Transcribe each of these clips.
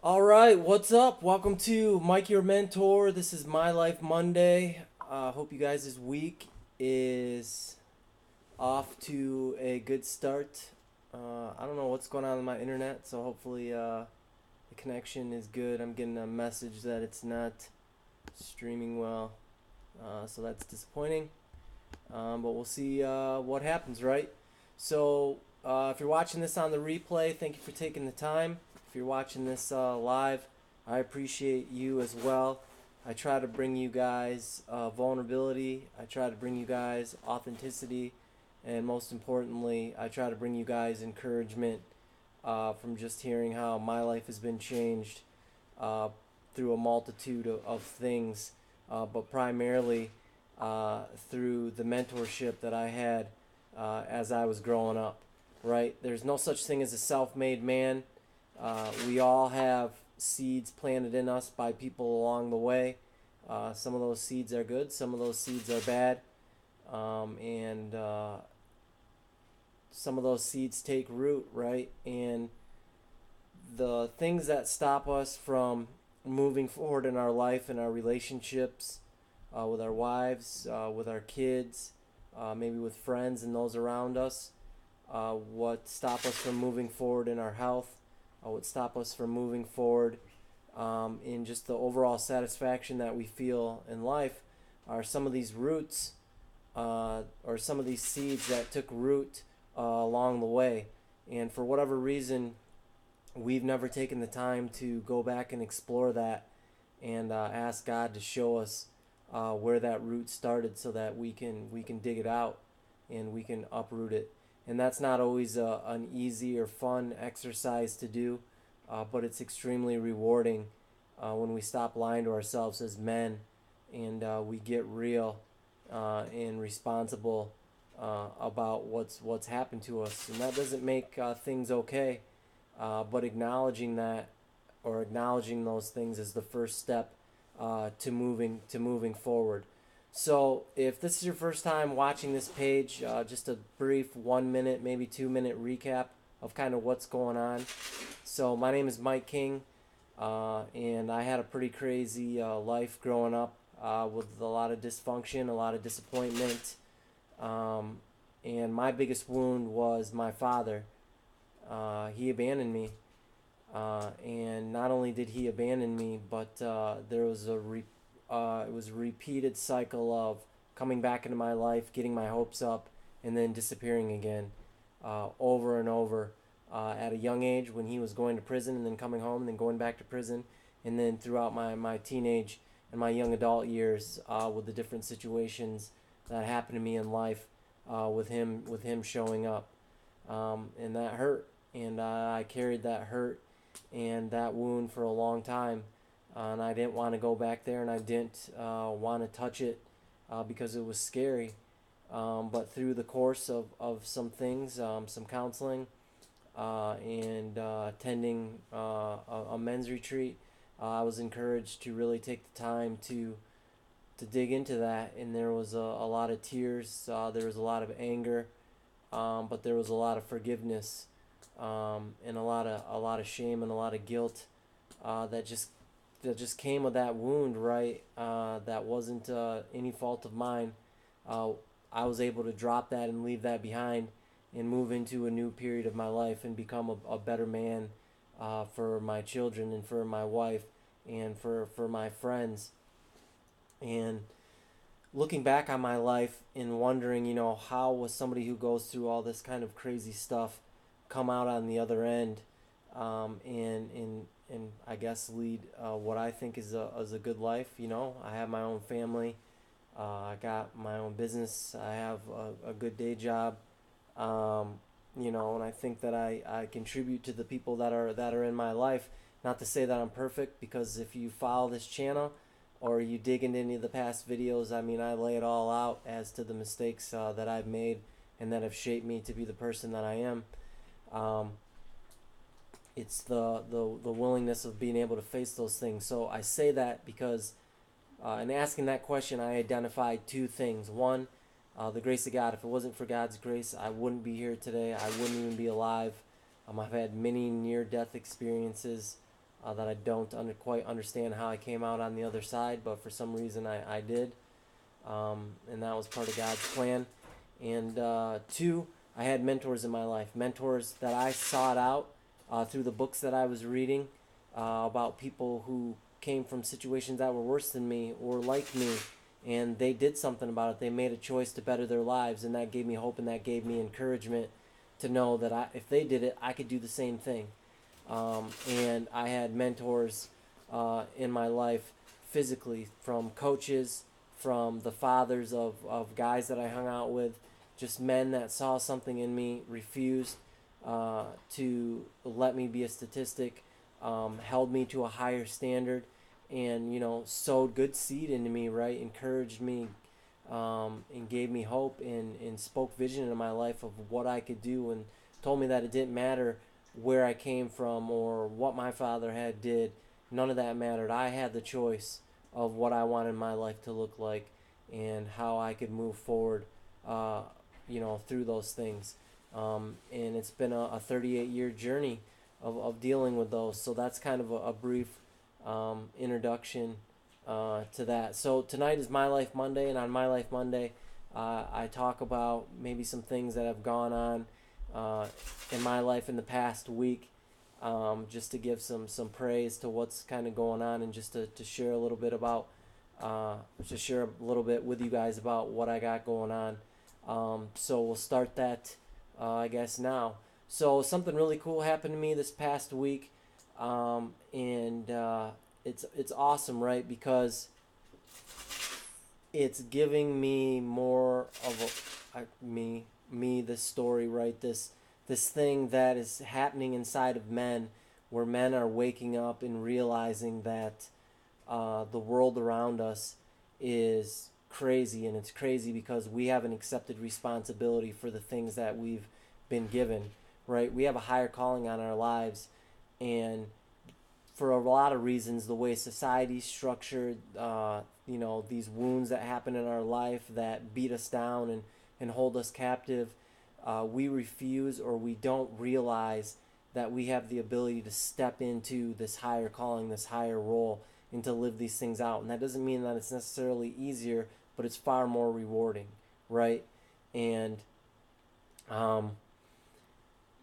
All right, what's up? Welcome to Mike Your Mentor. This is My Life Monday. Hope you guys' week is off to a good start. I don't know what's going on with my internet, so hopefully the connection is good. I'm getting a message that it's not streaming well, so that's disappointing. But we'll see what happens, right? So, if you're watching this on the replay, thank you for taking the time. If you're watching this live, I appreciate you as well. I try to bring you guys vulnerability, I try to bring you guys authenticity, and most importantly, I try to bring you guys encouragement from just hearing how my life has been changed uh, through a multitude of things, but primarily through the mentorship that I had as I was growing up. Right? There's no such thing as a self-made man. We all have seeds planted in us by people along the way. Some of those seeds are good, some of those seeds are bad, and some of those seeds take root, right? And the things that stop us from moving forward in our life and our relationships with our wives, with our kids, maybe with friends and those around us, what stop us from moving forward in our health, what stop us from moving forward in just the overall satisfaction that we feel in life are some of these roots or some of these seeds that took root along the way. And for whatever reason, we've never taken the time to go back and explore that and ask God to show us where that root started so that we can dig it out and we can uproot it. And that's not always an easy or fun exercise to do, but it's extremely rewarding when we stop lying to ourselves as men and we get real and responsible about what's happened to us. And that doesn't make things okay, but acknowledging that or acknowledging those things is the first step to moving forward. So if this is your first time watching this page, just a brief 1 minute, maybe 2 minute recap of kind of what's going on. So my name is Mike King, and I had a pretty crazy life growing up with a lot of dysfunction, a lot of disappointment, um, and my biggest wound was my father. He abandoned me, and not only did he abandon me, but there was it was a repeated cycle of coming back into my life, getting my hopes up, and then disappearing again, over and over. At a young age, when he was going to prison, and then coming home, and then going back to prison, and then throughout my teenage and my young adult years, with the different situations that happened to me in life, with him showing up, and that hurt, and I carried that hurt and that wound for a long time, and I didn't want to go back there, and I didn't want to touch it because it was scary. But through the course of some things, some counseling, and attending a men's retreat, I was encouraged to really take the time to dig into that, and there was a lot of tears, there was a lot of anger, but there was a lot of forgiveness, and a lot of shame and a lot of guilt that just came with that wound, right? That wasn't any fault of mine. Uh, I was able to drop that and leave that behind and move into a new period of my life and become a better man for my children and for my wife and for my friends. And looking back on my life and wondering, how was somebody who goes through all this kind of crazy stuff come out on the other end, and I guess lead what I think is a good life. I have my own family. I got my own business. I have a good day job. Um, and I think that I contribute to the people that are in my life. Not to say that I'm perfect, because if you follow this channel or you dig into any of the past videos, I mean, I lay it all out as to the mistakes that I've made and that have shaped me to be the person that I am. Um, it's the willingness of being able to face those things. So I say that because in asking that question, I identified two things. One, the grace of God. If it wasn't for God's grace, I wouldn't be here today. I wouldn't even be alive. I've had many near-death experiences, that I don't quite understand how I came out on the other side, but for some reason I did. And that was part of God's plan. And two, I had mentors in my life, mentors that I sought out through the books that I was reading about people who came from situations that were worse than me or like me, and they did something about it. They made a choice to better their lives, and that gave me hope and that gave me encouragement to know that if they did it, I could do the same thing. And I had mentors in my life physically, from coaches, from the fathers of guys that I hung out with, just men that saw something in me, refused to let me be a statistic, held me to a higher standard, and sowed good seed into me, right? Encouraged me, and gave me hope, and spoke vision into my life of what I could do, and told me that it didn't matter where I came from or what my father had did. None of that mattered. I had the choice of what I wanted my life to look like and how I could move forward, through those things. And it's been a 38-year journey of dealing with those. So that's kind of a brief introduction to that. So tonight is My Life Monday, and on My Life Monday, I talk about maybe some things that have gone on in my life in the past week, just to give some praise to what's kind of going on, and just to share a little bit about, to share a little bit with you guys about what I got going on. So we'll start that, I guess, now. So something really cool happened to me this past week, and it's awesome, right? Because it's giving me more of me this story, right? This thing that is happening inside of men, where men are waking up and realizing that the world around us is crazy, and it's crazy because we haven't accepted responsibility for the things that we've been given, right? We have a higher calling on our lives, and for a lot of reasons, the way society's structured, these wounds that happen in our life that beat us down and hold us captive, we refuse, or we don't realize that we have the ability to step into this higher calling, this higher role, and to live these things out. And that doesn't mean that it's necessarily easier, but it's far more rewarding, right? And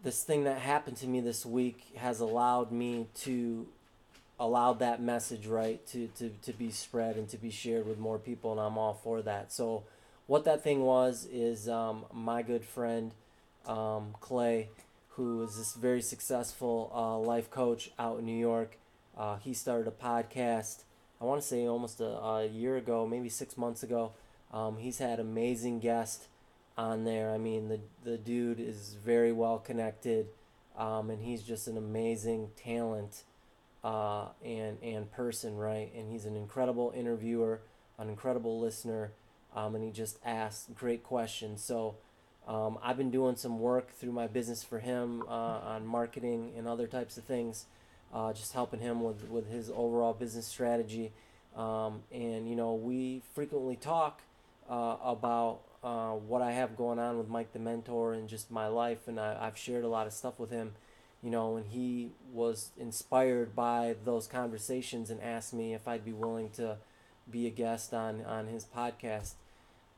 this thing that happened to me this week has allowed me to allow that message, right, to be spread and to be shared with more people, and I'm all for that. So what that thing was is my good friend Clay, who is this very successful life coach out in New York. He started a podcast, I want to say almost a year ago, maybe 6 months ago. He's had amazing guests on there. I mean, the dude is very well connected, and he's just an amazing talent and person, right? And he's an incredible interviewer, an incredible listener, and he just asks great questions. So I've been doing some work through my business for him on marketing and other types of things, just helping him with his overall business strategy. And we frequently talk about what I have going on with Mike the Mentor and just my life, and I've shared a lot of stuff with him, and he was inspired by those conversations and asked me if I'd be willing to be a guest on his podcast.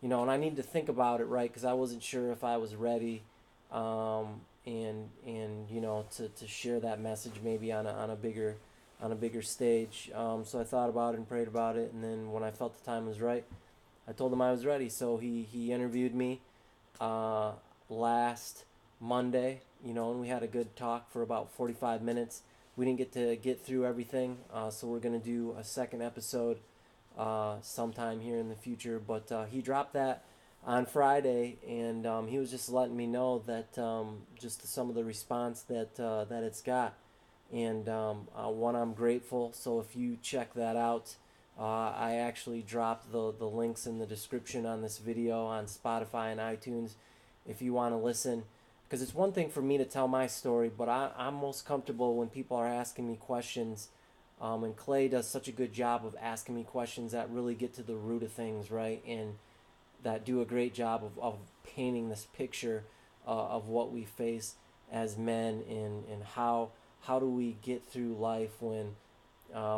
And I need to think about it, right? Because I wasn't sure if I was ready, and to share that message maybe on a bigger stage. So I thought about it and prayed about it, and then when I felt the time was right, I told him I was ready. So he interviewed me last Monday, and we had a good talk for about 45 minutes. We didn't get through everything, so we're going to do a second episode sometime here in the future. But he dropped that on Friday, and he was just letting me know that just some of the response that it's got. And one, I'm grateful. So if you check that out, I actually dropped the links in the description on this video on Spotify and iTunes if you want to listen. Because it's one thing for me to tell my story, but I'm most comfortable when people are asking me questions. And Clay does such a good job of asking me questions that really get to the root of things, right? And that do a great job of painting this picture of what we face as men, and how how do we get through life when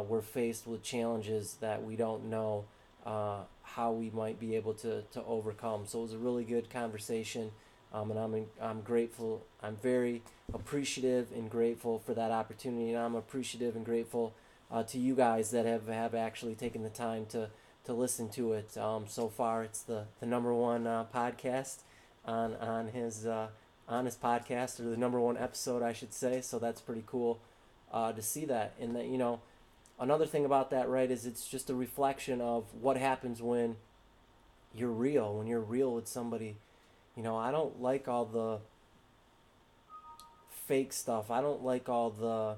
we're faced with challenges that we don't know how we might be able to overcome. So it was a really good conversation, and I'm grateful. I'm very appreciative and grateful for that opportunity, and I'm appreciative and grateful to you guys that have actually taken the time to listen to it. So far, it's the number one podcast on his podcast, or the number one episode, I should say. So that's pretty cool to see that, and that another thing about that, right, is it's just a reflection of what happens when when you're real with somebody. I don't like all the fake stuff. I don't like all the.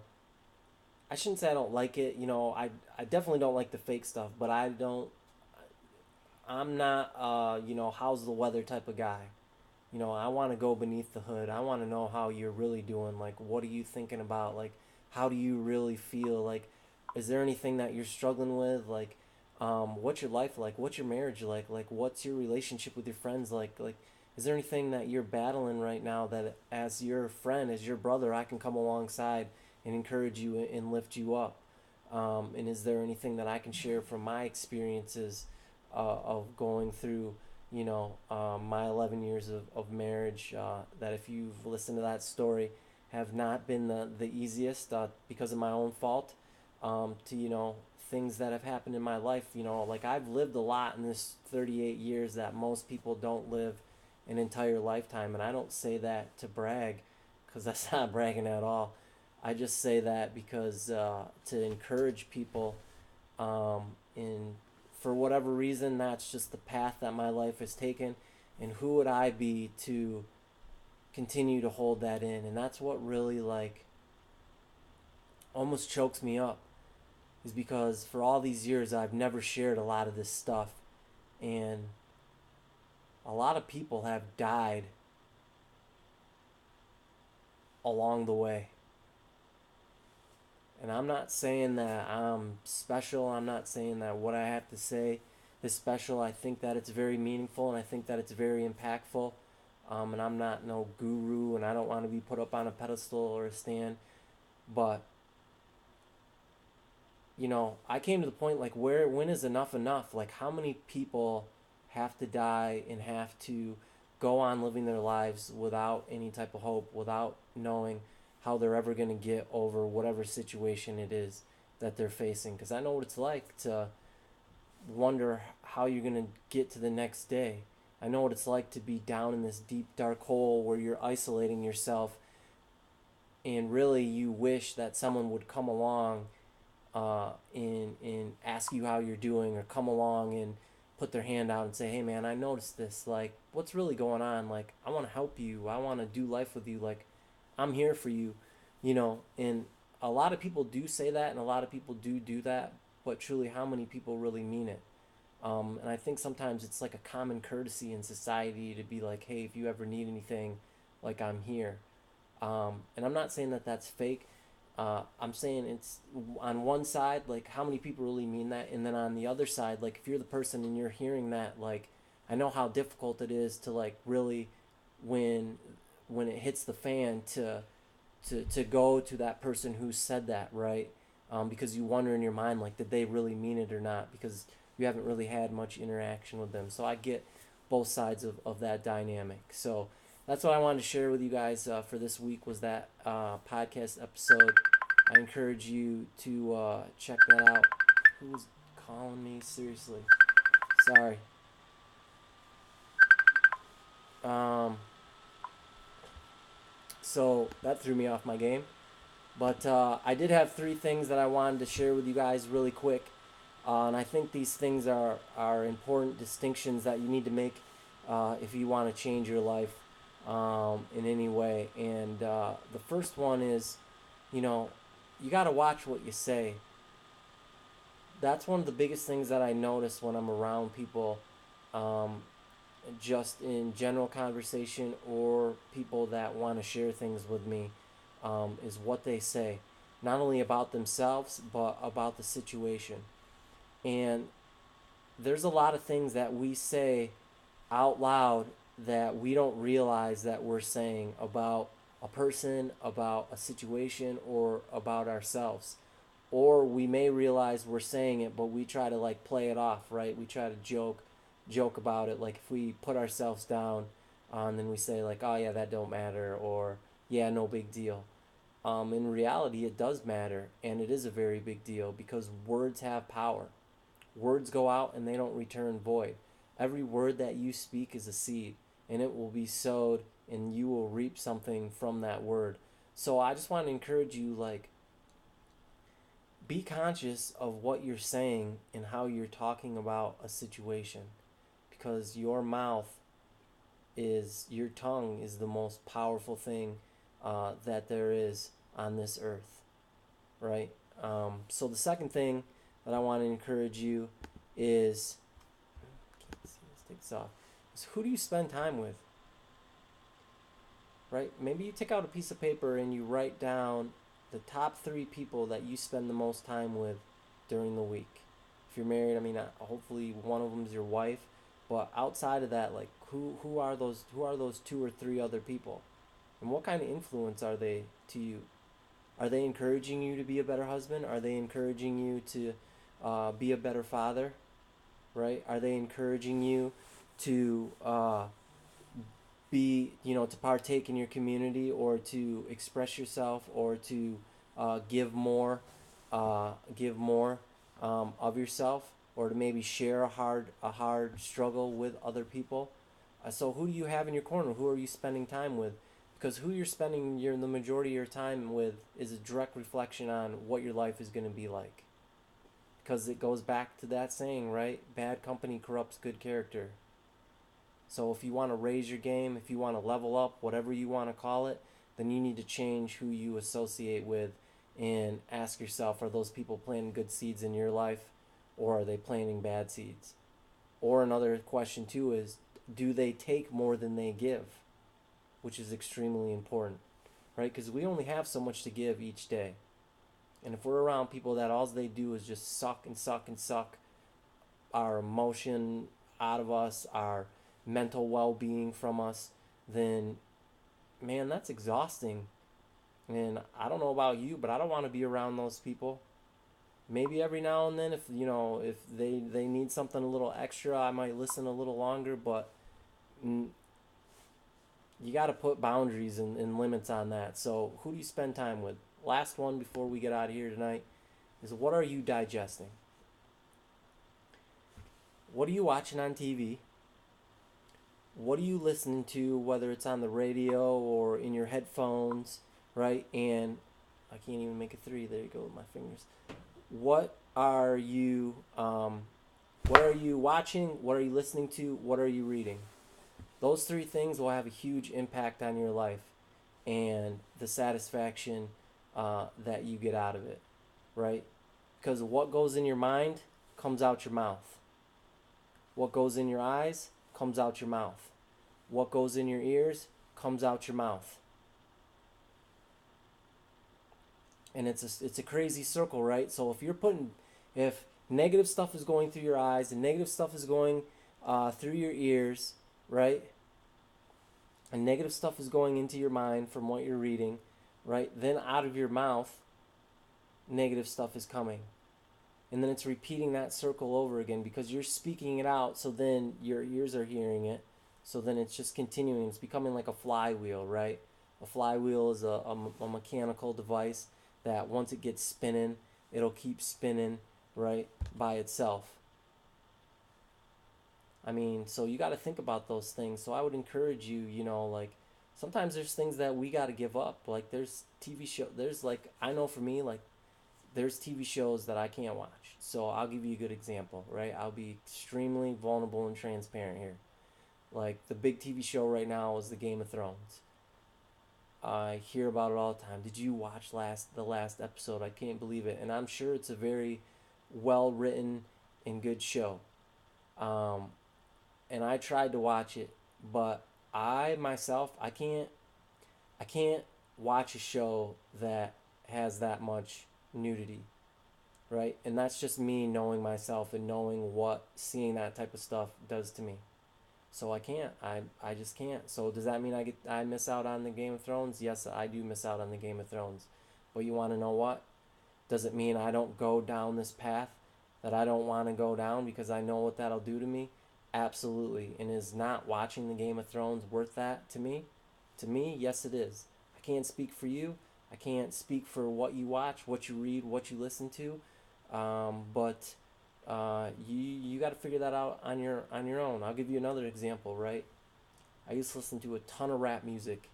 I shouldn't say I don't like it. I definitely don't like the fake stuff, but I don't. I'm not, how's the weather type of guy. I want to go beneath the hood. I want to know how you're really doing. Like, what are you thinking about? Like, how do you really feel? Like, is there anything that you're struggling with? Like, what's your life like? What's your marriage like? Like, what's your relationship with your friends like? Like, is there anything that you're battling right now that, as your friend, as your brother, I can come alongside and encourage you and lift you up? And is there anything that I can share from my experiences of going through, my 11 years of marriage, that if you've listened to that story, have not been the easiest because of my own fault, to, things that have happened in my life. Like, I've lived a lot in this 38 years that most people don't live an entire lifetime. And I don't say that to brag, because that's not bragging at all. I just say that because to encourage people, in for whatever reason, that's just the path that my life has taken, and who would I be to continue to hold that in? And that's what really, like, almost chokes me up, is because for all these years I've never shared a lot of this stuff, and a lot of people have died along the way. And I'm not saying that I'm special. I'm not saying that what I have to say is special. I think that it's very meaningful, and I think that it's very impactful. And I'm not no guru, and I don't want to be put up on a pedestal or a stand. But, I came to the point, like, when is enough enough? Like, how many people have to die and have to go on living their lives without any type of hope, without knowing how they're ever going to get over whatever situation it is that they're facing? Because I know what it's like to wonder how you're going to get to the next day. I know what it's like to be down in this deep, dark hole where you're isolating yourself, and really you wish that someone would come along and ask you how you're doing, or come along and put their hand out and say, hey man, I noticed this. Like, what's really going on? Like, I want to help you. I want to do life with you. Like, I'm here for you, and a lot of people do say that, and a lot of people do that, but truly, how many people really mean it? And I think sometimes it's like a common courtesy in society to be like, hey, if you ever need anything, like, I'm here. And I'm not saying that that's fake. I'm saying it's on one side, like, how many people really mean that? And then on the other side, like, if you're the person and you're hearing that, like, I know how difficult it is to, like, really, when it hits the fan, to go to that person who said that, right? Because you wonder in your mind, like, did they really mean it or not? Because you haven't really had much interaction with them. So I get both sides of that dynamic. So that's what I wanted to share with you guys for this week, was that podcast episode. I encourage you to check that out. Who's calling me? Seriously. Sorry. So that threw me off my game. But I did have three things that I wanted to share with you guys really quick. And I think these things are important distinctions that you need to make if you want to change your life in any way. And the first one is, you got to watch what you say. That's one of the biggest things that I notice when I'm around people, just in general conversation, or people that want to share things with me, is what they say. Not only about themselves, but about the situation. And there's a lot of things that we say out loud that we don't realize that we're saying about a person, about a situation, or about ourselves. Or we may realize we're saying it, but we try to like play it off, right? We try to joke about it. Like if we put ourselves down, and then we say like, "Oh yeah, that don't matter," or "Yeah, no big deal." In reality, it does matter, and it is a very big deal because words have power. Words go out and they don't return void. Every word that you speak is a seed, and it will be sowed, and you will reap something from that word. So I just want to encourage you, like, be conscious of what you're saying and how you're talking about a situation, because your tongue is the most powerful thing that there is on this earth, right? So the second thing that I want to encourage you is, let's take this off, is who do you spend time with, right? Maybe you take out a piece of paper and you write down the top 3 people that you spend the most time with during the week. If you're married, I mean, hopefully one of them is your wife, but outside of that, like who are those 2 or 3 other people, and what kind of influence are they to you? Are they encouraging you to be a better husband? Are they encouraging you to be a better father? Right? Are they encouraging you to to partake in your community, or to express yourself, or to give more of yourself, or to maybe share a hard struggle with other people? So who do you have in your corner? Who are you spending time with? Because who you're spending the majority of your time with is a direct reflection on what your life is going to be like. Because it goes back to that saying, right? Bad company corrupts good character. So if you want to raise your game, if you want to level up, whatever you want to call it, then you need to change who you associate with, and ask yourself, are those people planting good seeds in your life, or are they planting bad seeds? Or another question too is, do they take more than they give? Which is extremely important, right? Because we only have so much to give each day. And if we're around people that all they do is just suck and suck and suck our emotion out of us, our mental well being from us, then man, that's exhausting. And I don't know about you, but I don't want to be around those people. Maybe every now and then, if they need something a little extra, I might listen a little longer. But you got to put boundaries and limits on that. So who do you spend time with? Last one before we get out of here tonight is, what are you digesting? What are you watching on TV? What are you listening to, whether it's on the radio or in your headphones, right? And I can't even make a 3. There you go with my fingers. What are you watching? What are you listening to? What are you reading? Those 3 things will have a huge impact on your life and the satisfaction that you get out of it, right? Because what goes in your mind comes out your mouth. What goes in your eyes comes out your mouth. What goes in your ears comes out your mouth. And it's a crazy circle, right? So if negative stuff is going through your eyes and negative stuff is going through your ears, right? And negative stuff is going into your mind from what you're reading, right? Then out of your mouth, negative stuff is coming. And then it's repeating that circle over again because you're speaking it out, so then your ears are hearing it. So then it's just continuing. It's becoming like a flywheel, right? A flywheel is a mechanical device that once it gets spinning, it'll keep spinning, right, by itself. I mean, so you got to think about those things. So I would encourage you, like, sometimes there's things that we got to give up. Like there's TV show, there's like, I know for me, like, there's TV shows that I can't watch. So I'll give you a good example, right? I'll be extremely vulnerable and transparent here. Like the big TV show right now is the Game of Thrones. I hear about it all the time. Did you watch the last episode? I can't believe it. And I'm sure it's a very well written and good show. Um, and I tried to watch it, but I myself, I can't watch a show that has that much nudity, right? And that's just me knowing myself and knowing what seeing that type of stuff does to me. So I can't. I just can't. So does that mean I miss out on the Game of Thrones? Yes, I do miss out on the Game of Thrones. But you want to know what? Does it mean I don't go down this path that I don't want to go down because I know what that'll do to me? Absolutely. And is not watching the Game of Thrones worth that to me? To me, yes, it is. I can't speak for you. I can't speak for what you watch, what you read, what you listen to. But you got to figure that out on your own. I'll give you another example. Right, I used to listen to a ton of rap music,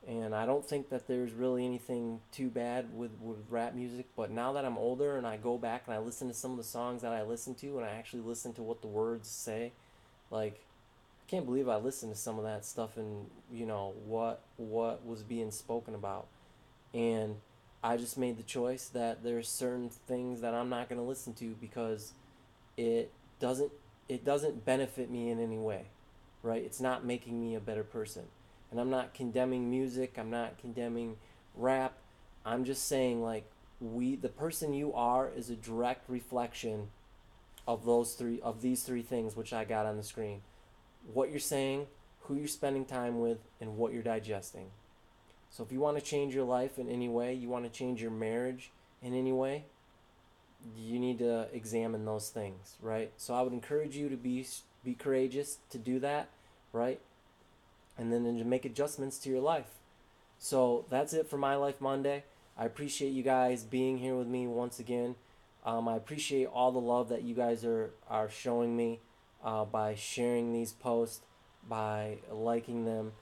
and I don't think that there's really anything too bad with rap music. But now that I'm older and I go back and I listen to some of the songs that I listen to, and I actually listen to what the words say, like I can't believe I listened to some of that stuff and what was being spoken about. And I just made the choice that there's certain things that I'm not going to listen to because it doesn't it doesn't benefit me in any way, right? It's not making me a better person. And I'm not condemning music, I'm not condemning rap. I'm just saying, like, the person you are is a direct reflection of these three things which I got on the screen. What you're saying, who you're spending time with, and what you're digesting. So if you want to change your life in any way, you want to change your marriage in any way, you need to examine those things, right? So I would encourage you to be courageous to do that, right? And then to make adjustments to your life. So that's it for My Life Monday. I appreciate you guys being here with me once again. I appreciate all the love that you guys are showing me by sharing these posts, by liking them.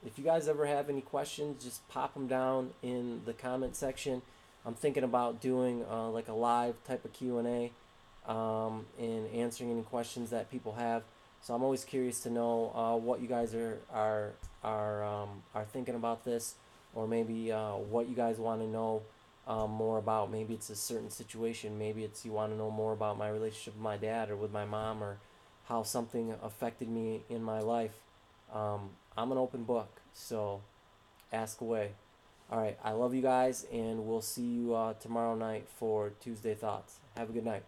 If you guys ever have any questions, just pop them down in the comment section. I'm thinking about doing like a live type of Q&A and answering any questions that people have. So I'm always curious to know what you guys are thinking about this, or maybe what you guys want to know more about. Maybe it's a certain situation. Maybe it's you want to know more about my relationship with my dad or with my mom, or how something affected me in my life. I'm an open book, so ask away. All right, I love you guys, and we'll see you tomorrow night for Tuesday Thoughts. Have a good night.